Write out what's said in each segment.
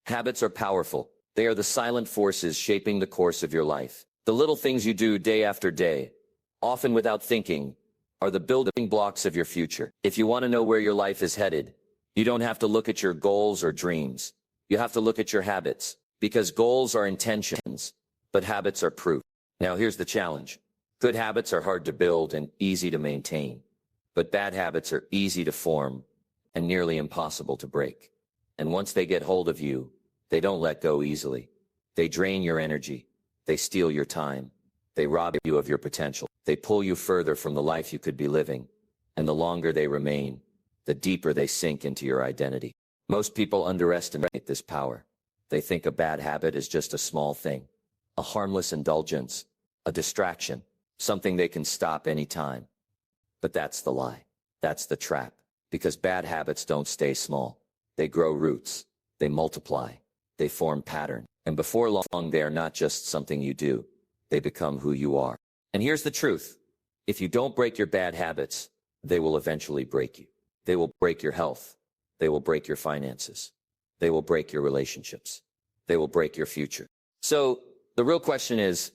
Habits are powerful. They are the silent forces shaping the course of your life. The little things you do day after day, often without thinking, are the building blocks of your future. If you want to know where your life is headed, you don't have to look at your goals or dreams. You have to look at your habits, because goals are intentions, but habits are proof. Now here's the challenge. Good habits are hard to build and easy to maintain, but bad habits are easy to form and nearly impossible to break. And once they get hold of you, they don't let go easily. They drain your energy. They steal your time. They rob you of your potential. They pull you further from the life you could be living. And the longer they remain, the deeper they sink into your identity. Most people underestimate this power. They think a bad habit is just a small thing, a harmless indulgence, a distraction, something they can stop anytime. But that's the lie. That's the trap. Because bad habits don't stay small. They grow roots. They multiply. They form patterns. And before long, they are not just something you do. They become who you are. And here's the truth. If you don't break your bad habits, they will eventually break you. They will break your health. They will break your finances. They will break your relationships. They will break your future. So the real question is,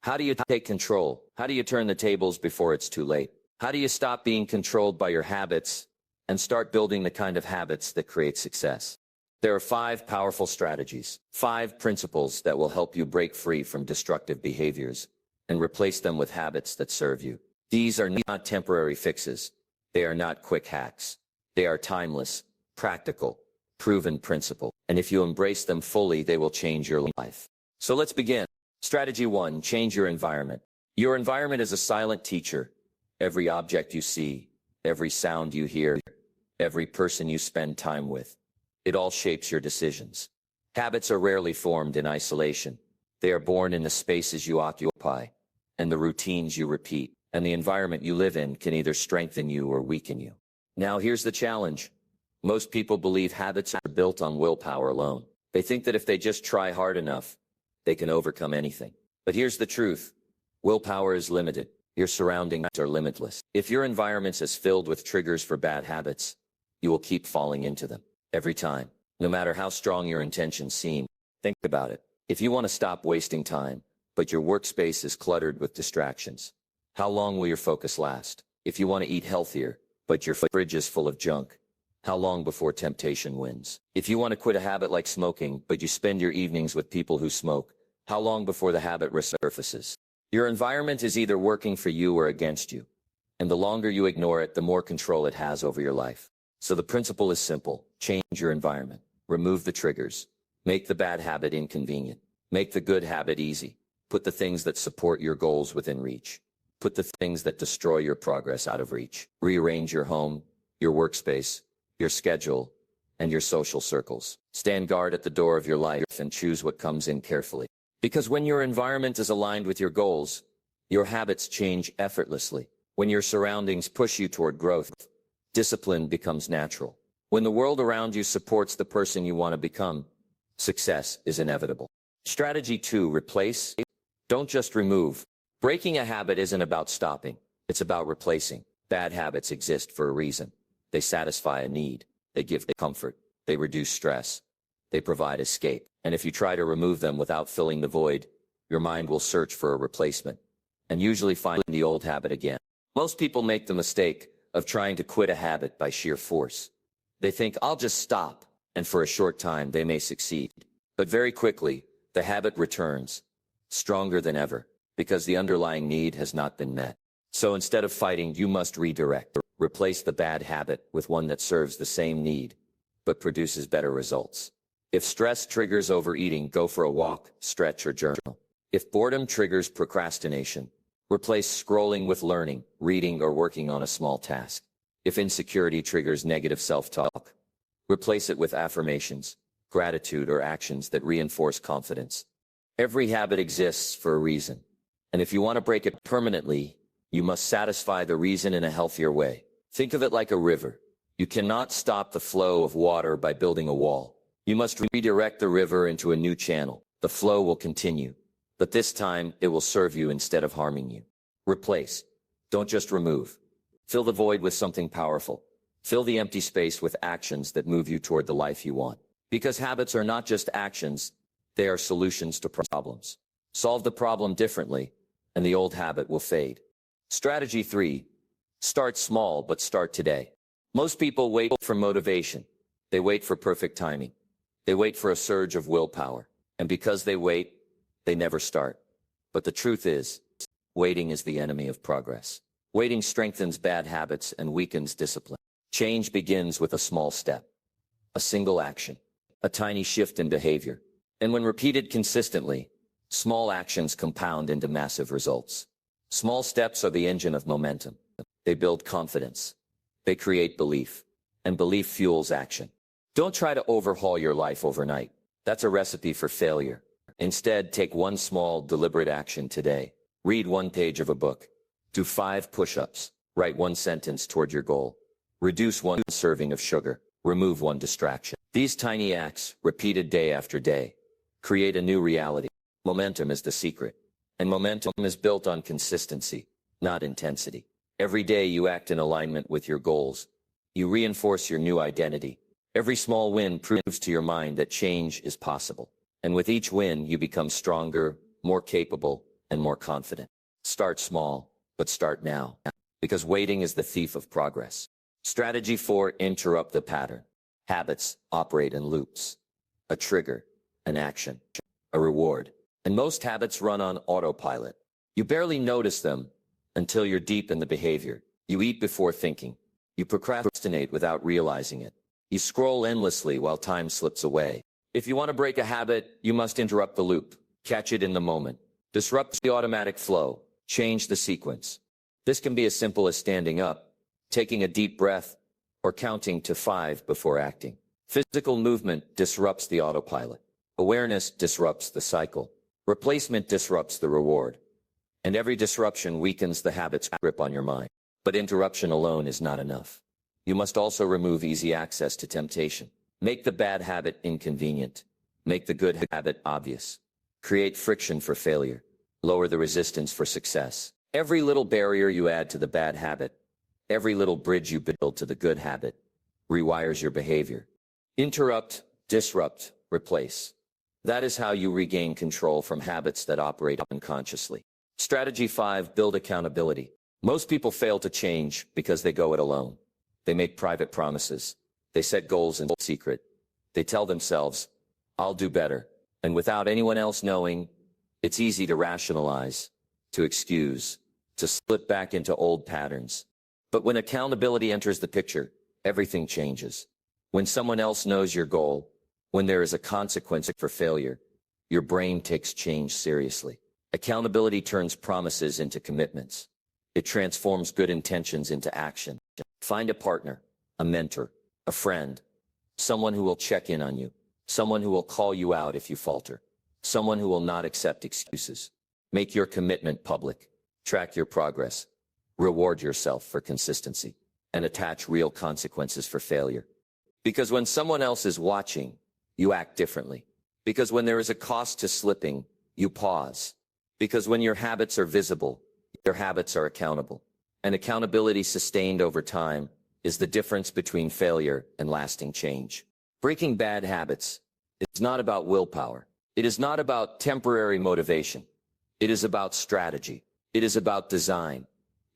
how do you take control? How do you turn the tables before it's too late? How do you stop being controlled by your habits and start building the kind of habits that create success? There are 5 powerful strategies, 5 principles that will help you break free from destructive behaviors and replace them with habits that serve you. These are not temporary fixes. They are not quick hacks. They are timeless, practical, proven principles. And if you embrace them fully, they will change your life. So let's begin. Strategy 1, change your environment. Your environment is a silent teacher. Every object you see, every sound you hear, every person you spend time with, it all shapes your decisions. Habits are rarely formed in isolation. They are born in the spaces you occupy and the routines you repeat. And the environment you live in can either strengthen you or weaken you. Now here's the challenge. Most people believe habits are built on willpower alone. They think that if they just try hard enough, they can overcome anything. But here's the truth. Willpower is limited. Your surroundings are limitless. If your environment is filled with triggers for bad habits, you will keep falling into them. Every time, no matter how strong your intentions seem. Think about it. If you want to stop wasting time, but your workspace is cluttered with distractions, how long will your focus last? If you want to eat healthier, but your fridge is full of junk, how long before temptation wins? If you want to quit a habit like smoking, but you spend your evenings with people who smoke, how long before the habit resurfaces? Your environment is either working for you or against you. And the longer you ignore it, the more control it has over your life. So the principle is simple. Change your environment. Remove the triggers. Make the bad habit inconvenient. Make the good habit easy. Put the things that support your goals within reach. Put the things that destroy your progress out of reach. Rearrange your home, your workspace, your schedule, and your social circles. Stand guard at the door of your life and choose what comes in carefully. Because when your environment is aligned with your goals, your habits change effortlessly. When your surroundings push you toward growth, discipline becomes natural. When the world around you supports the person you want to become, success is inevitable. Strategy 2, replace. Don't just remove. Breaking a habit isn't about stopping. It's about replacing. Bad habits exist for a reason. They satisfy a need. They give comfort. They reduce stress. They provide escape. And if you try to remove them without filling the void, your mind will search for a replacement and usually find the old habit again. Most people make the mistake of trying to quit a habit by sheer force. They think, I'll just stop, and for a short time they may succeed. But very quickly, the habit returns, stronger than ever, because the underlying need has not been met. So instead of fighting, you must redirect. Replace the bad habit with one that serves the same need, but produces better results. If stress triggers overeating, go for a walk, stretch, or journal. If boredom triggers procrastination, replace scrolling with learning, reading, or working on a small task. If insecurity triggers negative self-talk, replace it with affirmations, gratitude, or actions that reinforce confidence. Every habit exists for a reason. And if you want to break it permanently, you must satisfy the reason in a healthier way. Think of it like a river. You cannot stop the flow of water by building a wall. You must redirect the river into a new channel. The flow will continue, but this time it will serve you instead of harming you. Replace. Don't just remove. Fill the void with something powerful. Fill the empty space with actions that move you toward the life you want. Because habits are not just actions, they are solutions to problems. Solve the problem differently, and the old habit will fade. Strategy 3. Start small, but start today. Most people wait for motivation. They wait for perfect timing. They wait for a surge of willpower. And because they wait, they never start. But the truth is, waiting is the enemy of progress. Waiting strengthens bad habits and weakens discipline. Change begins with a small step, a single action, a tiny shift in behavior. And when repeated consistently, small actions compound into massive results. Small steps are the engine of momentum. They build confidence. They create belief. And belief fuels action. Don't try to overhaul your life overnight. That's a recipe for failure. Instead, take one small, deliberate action today. Read one page of a book. Do 5 push-ups. Write one sentence toward your goal. Reduce one serving of sugar. Remove one distraction. These tiny acts, repeated day after day, create a new reality. Momentum is the secret. And momentum is built on consistency, not intensity. Every day you act in alignment with your goals. You reinforce your new identity. Every small win proves to your mind that change is possible. And with each win, you become stronger, more capable, and more confident. Start small, but start now. Because waiting is the thief of progress. Strategy 4. Interrupt the pattern. Habits operate in loops. A trigger, an action, a reward. And most habits run on autopilot. You barely notice them until you're deep in the behavior. You eat before thinking. You procrastinate without realizing it. You scroll endlessly while time slips away. If you want to break a habit, you must interrupt the loop. Catch it in the moment. Disrupt the automatic flow. Change the sequence. This can be as simple as standing up, taking a deep breath, or counting to 5 before acting. Physical movement disrupts the autopilot. Awareness disrupts the cycle. Replacement disrupts the reward. And every disruption weakens the habit's grip on your mind. But interruption alone is not enough. You must also remove easy access to temptation. Make the bad habit inconvenient. Make the good habit obvious. Create friction for failure. Lower the resistance for success. Every little barrier you add to the bad habit, every little bridge you build to the good habit, rewires your behavior. Interrupt, disrupt, replace. That is how you regain control from habits that operate unconsciously. Strategy 5. Build accountability. Most people fail to change because they go it alone. They make private promises. They set goals in secret. They tell themselves, I'll do better. And without anyone else knowing, it's easy to rationalize, to excuse, to slip back into old patterns. But when accountability enters the picture, everything changes. When someone else knows your goal, when there is a consequence for failure, your brain takes change seriously. Accountability turns promises into commitments. It transforms good intentions into action. Find a partner, a mentor, a friend, someone who will check in on you, someone who will call you out if you falter, someone who will not accept excuses. Make your commitment public. Track your progress. Reward yourself for consistency. And attach real consequences for failure. Because when someone else is watching, you act differently. Because when there is a cost to slipping, you pause. Because when your habits are visible, your habits are accountable. And accountability sustained over time is the difference between failure and lasting change. Breaking bad habits is not about willpower. It is not about temporary motivation. It is about strategy. It is about design.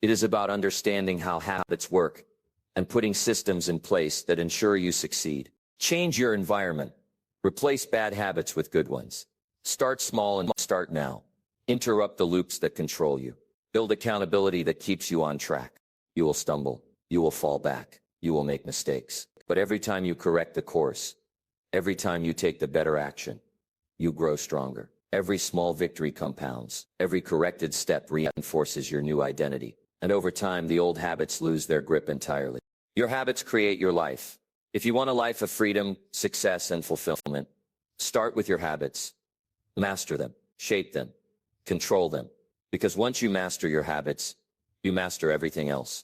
It is about understanding how habits work and putting systems in place that ensure you succeed. Change your environment. Replace bad habits with good ones. Start small and start now. Interrupt the loops that control you. Build accountability that keeps you on track. You will stumble. You will fall back. You will make mistakes. But every time you correct the course, every time you take the better action, you grow stronger. Every small victory compounds. Every corrected step reinforces your new identity. And over time, the old habits lose their grip entirely. Your habits create your life. If you want a life of freedom, success, and fulfillment, start with your habits. Master them. Shape them. Control them. Because once you master your habits, you master everything else.